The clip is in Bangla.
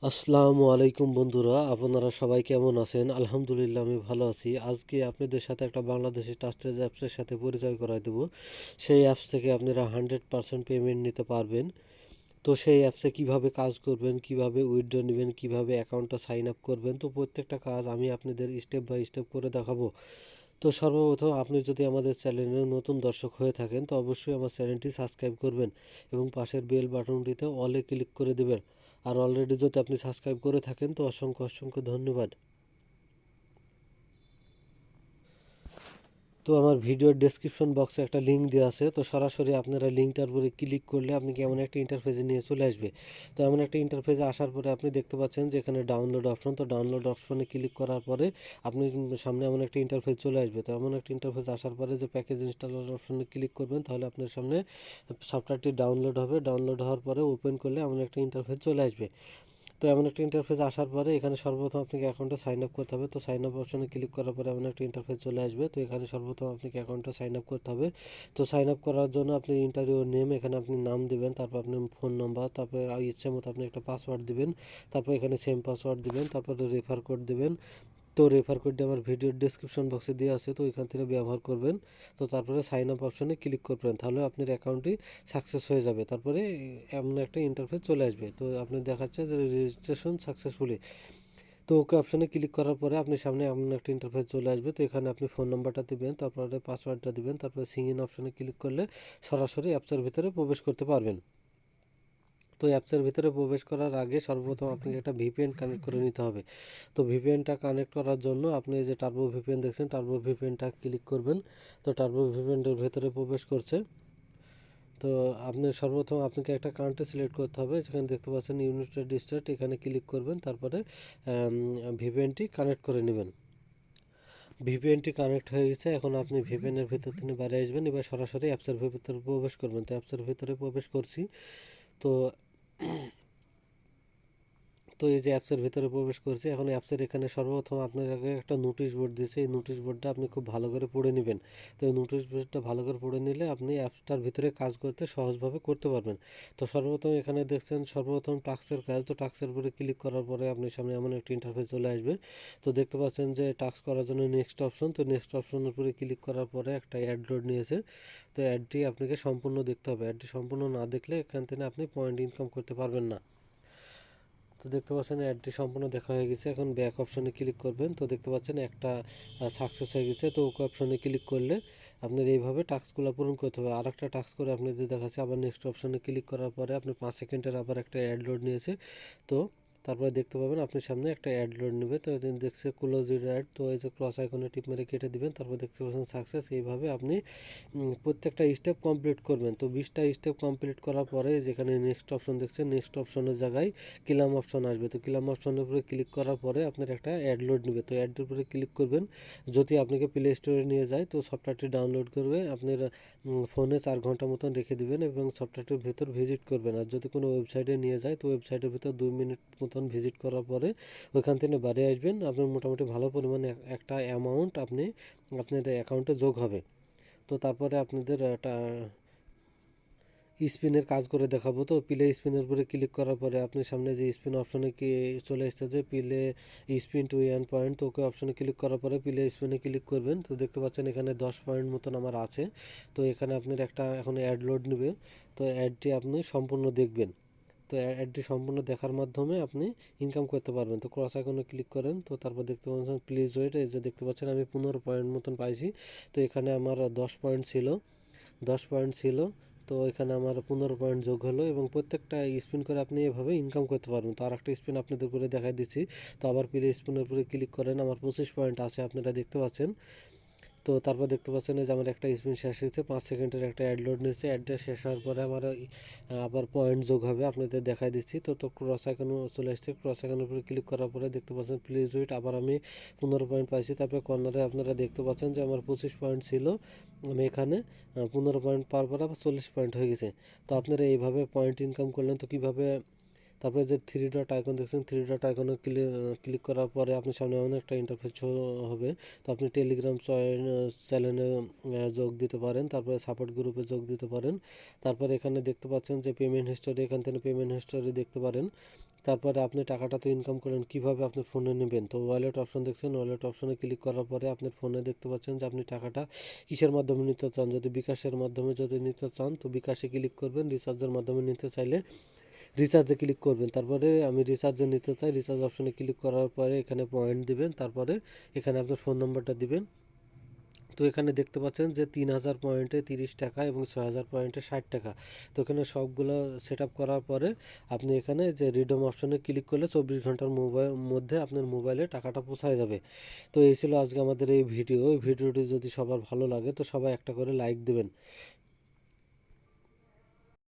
আসসালামু আলাইকুম বন্ধুরা, আপনারা সবাই কেমন আছেন? আলহামদুলিল্লাহ আমি ভালো আছি। আজকে আপনাদের সাথে একটা বাংলাদেশি ট্রাস্টেড অ্যাপসের সাথে পরিচয় করায় দেবো। সেই অ্যাপস থেকে আপনারা 100% পেমেন্ট নিতে পারবেন। তো সেই অ্যাপসে কিভাবে কাজ করবেন, কিভাবে উইথড্র নেবেন, কিভাবে অ্যাকাউন্টটা সাইন আপ করবেন, তো প্রত্যেকটা কাজ আমি আপনাদের স্টেপ বাই স্টেপ করে দেখাবো। তো সর্বপ্রথম আপনি যদি আমাদের চ্যানেলের নতুন দর্শক হয়ে থাকেন তো অবশ্যই আমার চ্যানেলটি সাবস্ক্রাইব করবেন এবং পাশের বেল বাটনটিতে অলে ক্লিক করে দেবেন। আর অলরেডি যদি আপনি সাবস্ক্রাইব করে থাকেন তো অসংখ্য অসংখ্য ধন্যবাদ। তো আমার ভিডিওর ডেসক্রিপশন বক্সে একটা লিঙ্ক দেওয়া আছে, তো সরাসরি আপনারা লিঙ্কটার উপরে ক্লিক করলে আপনি কেমন একটা ইন্টারফেসে নিয়ে চলে আসবে। তো এমন একটা ইন্টারফেসে আসার পরে আপনি দেখতে পাচ্ছেন যে এখানে ডাউনলোড অপশন, তো ডাউনলোড অপশনে ক্লিক করার পরে আপনি সামনে এমন একটা ইন্টারফেস চলে আসবে। তো এমন একটা ইন্টারফেস আসার পরে যে প্যাকেজ ইনস্টলার অপশনে ক্লিক করবেন তাহলে আপনার সামনে সফটওয়্যারটি ডাউনলোড হবে। ডাউনলোড হওয়ার পরে ওপেন করলে এমন একটা ইন্টারফেস চলে আসবে। তো এমন একটা ইন্টারফেস আসার পরে এখানে সর্বপ্রথম আপনাকে অ্যাকাউন্টে সাইন আপ করতে হবে। তো সাইন আপ অপশনে ক্লিক করার পরে এমন একটা ইন্টারফেস চলে আসবে। তো এখানে সর্বপ্রথম আপনাকে অ্যাকাউন্টে সাইন আপ করতে হবে। তো সাইন আপ করার জন্য আপনি ইন্টারভিউ নেম, এখানে আপনি নাম দিবেন, তারপর আপনার ফোন নাম্বার, তারপরে ইচ্ছে মতো আপনি একটা পাসওয়ার্ড দিবেন, তারপর এখানে সেম পাসওয়ার্ড দিবেন, তারপরে রেফার কোড দিবেন। তো রেফার কোডটি আমার ভিডিওর ডেসক্রিপশন বক্সে দেওয়া আছে, তো এখান থেকে ব্যবহার করবেন। তো তারপরে সাইন আপ অপশনে ক্লিক করবেন, তাহলে আপনার অ্যাকাউন্টটি সাকসেস হয়ে যাবে। তারপরে এমন একটা ইন্টারফেস চলে আসবে। তো আপনি দেখাচ্ছে যে রেজিস্ট্রেশন সাকসেসফুলি। তো ওকে অপশনে ক্লিক করার পরে আপনার সামনে এমন একটা ইন্টারফেস চলে আসবে। তো এখানে আপনি ফোন নাম্বারটা দিবেন, তারপরে পাসওয়ার্ডটা দিবেন, তারপরে সিং ইন অপশনে ক্লিক করলে সরাসরি অ্যাপসের ভিতরে প্রবেশ করতে পারবেন। তো অ্যাপসের ভিতরে প্রবেশ করার আগে সর্বপ্রথম আপনাকে একটা ভিপিএন কানেক্ট করে নিতে হবে। তো ভিপিএনটা কানেক্ট করার জন্য আপনি যে টার্বো ভিপিএন দেখছেন, টার্বো ভিপিএনটা ক্লিক করবেন। তো টার্বো ভিপিএনটার ভেতরে প্রবেশ করছে। তো আপনি সর্বপ্রথম আপনাকে একটা কান্ট্রি সিলেক্ট করতে হবে, যেখানে দেখতে পাচ্ছেন ইউনাইটেড স্টেট, এখানে ক্লিক করবেন, তারপরে ভিপিএনটি কানেক্ট করে নেবেন। ভিপিএনটি কানেক্ট হয়ে গেছে, এখন আপনি ভিপিএনের ভিতর থেকে বাইরে আসবেন, এবার সরাসরি অ্যাপসের ভিতরে প্রবেশ করবেন। তো অ্যাপসের ভিতরে প্রবেশ করছি। তো তো এই যে অ্যাপসের ভিতরে প্রবেশ করছি, এখন অ্যাপসের এখানে সর্বপ্রথম আপনাকে একটা নোটিশ বোর্ড দিয়েছে, এই নোটিশ বোর্ডটা আপনি খুব ভালো করে পড়ে নেবেন। তো এই নোটিশ বোর্ডটা ভালো করে পড়ে নিলে আপনি অ্যাপসটার ভিতরে কাজ করতে সহজভাবে করতে পারবেন। তো সর্বপ্রথম এখানে দেখছেন সর্বপ্রথম টাস্কের কাজ, তো টাস্কের উপরে ক্লিক করার পরে আপনার সামনে এমন একটা ইন্টারফেস চলে আসবে। তো দেখতে পাচ্ছেন যে টাস্ক করার জন্য নেক্সট অপশন, তো নেক্সট অপশনের উপরে ক্লিক করার পরে একটা অ্যাড লোড নিয়েছে। তো অ্যাডটি আপনাকে সম্পূর্ণ দেখতে হবে, অ্যাডটি সম্পূর্ণ না দেখলে এখান থেকে আপনি পয়েন্ট ইনকাম করতে পারবেন না। তো দেখতে পাচ্ছেন অ্যাডটি সম্পূর্ণ দেখা হয়ে গেছে, এখন ব্যাক অপশনে ক্লিক করবেন। তো দেখতে পাচ্ছেন একটা সাকসেস হয়ে গেছে। তো ওকে অপশনে ক্লিক করলে আপনার এইভাবে টাস্কগুলো পূরণ করতে হবে। আর একটা টাস্ক করে আপনি যদি দেখাচ্ছে, আবার নেক্সট অপশনে ক্লিক করার পরে আপনি 5 সেকেন্ডের আবার একটা অ্যাড লোড নিয়েছে। তো তারপরে দেখতে পাবেন আপনার সামনে একটা অ্যাড লোড নেবে। তো এদিন দেখছে ক্লোজ ইউর অ্যাড, তো এই যে ক্রস আইকনে টিপ মেরে কেটে দিবেন, তারপর দেখতে পাচ্ছেন সাকসেস। এইভাবে আপনি প্রত্যেকটা স্টেপ কমপ্লিট করবেন। তো 20টা স্টেপ কমপ্লিট করার পরে যেখানে নেক্সট অপশন দেখছেন, নেক্সট অপশনের জায়গায় ক্লাম অপশন আসবে। তো ক্লাম অপশনের উপরে ক্লিক করার পরে আপনার একটা অ্যাড লোড নেবে। তো অ্যাডের উপরে ক্লিক করবেন। যদি আপনাকে প্লে স্টোরে নিয়ে যায় তো সফটওয়্যারটি ডাউনলোড করবে আপনার ফোনে 4 ঘন্টা মতন রেখে দিবেন এবং সফটওয়্যারটির ভেতর ভিজিট করবেন। আর যদি কোনো ওয়েবসাইটে নিয়ে যায় তো ওয়েবসাইটের ভিতর 2 মিনিট মতন ভিজিট করার পরে ওইখান থেকে বাইরে আসবেন। আপনার মোটামুটি ভালো পরিমাণে একটা অ্যামাউন্ট আপনার অ্যাকাউন্টে যোগ হবে। তো তারপরে আপনাদের স্পিনের কাজ করে দেখাবো। তো প্লে স্পিনের উপরে ক্লিক করার পরে আপনার সামনে যে স্পিন অপশনে কি চলে আসছে যে প্লে স্পিন টু 1 পয়েন্ট, তো ওকে অপশনে ক্লিক করার পরে প্লে স্পিনে ক্লিক করবেন। তো দেখতে পাচ্ছেন এখানে 10 পয়েন্ট মতন আমার আছে। তো এখানে আপনার একটা এখন অ্যাড লোড নেবে। তো অ্যাডটি আপনি সম্পূর্ণ দেখবেন। তো অ্যাডটি সম্পূর্ণ দেখার মাধ্যমে আপনি ইনকাম করতে পারবেন। তো ক্রস আইকনে ক্লিক করেন, তো তারপর দেখতে পাচ্ছেন প্লিজ ওয়েট, এই যে দেখতে পাচ্ছেন আমি 15 পয়েন্ট মতন পাইছি। তো এখানে আমার 10 পয়েন্ট ছিল, 10 পয়েন্ট ছিল। তো এখানে আমার 15 পয়েন্ট যোগ হলো এবং প্রত্যেকটা স্পিন করে আপনি এভাবে ইনকাম করতে পারবেন। তো আর একটা স্পিন আপনাদের করে দেখাই দিচ্ছি। তো আবার প্লে স্পিনের উপরে ক্লিক করেন, আমার 25 পয়েন্ট আছে আপনারা দেখতে পাচ্ছেন। তো তারপর দেখতে পাচ্ছেন যে আমার একটা স্পিন শেষ হয়েছে, 5 সেকেন্ডের একটা অ্যাড লোড নিয়েছে। অ্যাডটা শেষ হওয়ার পরে আমার আবার পয়েন্ট যোগ হবে, আপনাদের দেখাই দিচ্ছি। তো ক্রস আইকনে চলে আসছে, ক্রস আইকনের উপরে ক্লিক করার পরে দেখতে পাচ্ছেন প্লিজ ওয়েট, আবার আমি 15 পয়েন্ট পাইছি। তারপরে কর্নারে আপনারা দেখতে পাচ্ছেন যে আমার 25 পয়েন্ট ছিল, আমি এখানে 15 পয়েন্ট পাওয়ার পরে আবার 40 পয়েন্ট হয়ে গেছে। তো আপনারা এইভাবে পয়েন্ট ইনকাম করলেন। তো কীভাবে তারপরে যে থ্রি ডট আইকন দেখছেন, থ্রি ডট আইকনে ক্লিক করার পরে আপনার সামনে এমন একটা ইন্টারফেস শো হবে। তো আপনি টেলিগ্রাম চ্যানেলে যোগ দিতে পারেন, তারপরে সাপোর্ট গ্রুপে যোগ দিতে পারেন। তারপরে এখানে দেখতে পাচ্ছেন যে পেমেন্ট হিস্টোরি, এখান থেকে পেমেন্ট হিস্টোরি দেখতে পারেন। তারপরে আপনি টাকাটা তো ইনকাম করেন, কীভাবে আপনি ফোনে নেবেন, তো ওয়ালেট অপশন দেখছেন, ওয়ালেট অপশনে ক্লিক করার পরে আপনার ফোনে দেখতে পাচ্ছেন যে আপনি টাকাটা কিসের মাধ্যমে নিতে চান। যদি বিকাশের মাধ্যমে যদি নিতে চান তো বিকাশে ক্লিক করবেন, রিচার্জের মাধ্যমে নিতে চাইলে রিচার্জে ক্লিক করবেন। তারপরে আমি রিচার্জে নিতে চাই, রিচার্জ অপশনে ক্লিক করার পরে এখানে পয়েন্ট দিবেন, তারপরে এখানে আপনার ফোন নম্বরটা দিবেন। তো এখানে দেখতে পাচ্ছেন যে 3000 পয়েন্টে 30 টাকা এবং 6000 পয়েন্টে 60 টাকা। তো এখানে সবগুলো সেট আপ করার পরে আপনি এখানে যে রিডম অপশনে ক্লিক করলে 24 ঘন্টার মধ্যে আপনার মোবাইলে টাকাটা পৌঁছায় যাবে। তো এই ছিল আজকে আমাদের এই ভিডিওটি যদি সবার ভালো লাগে তো সবাই একটা করে লাইক দেবেন।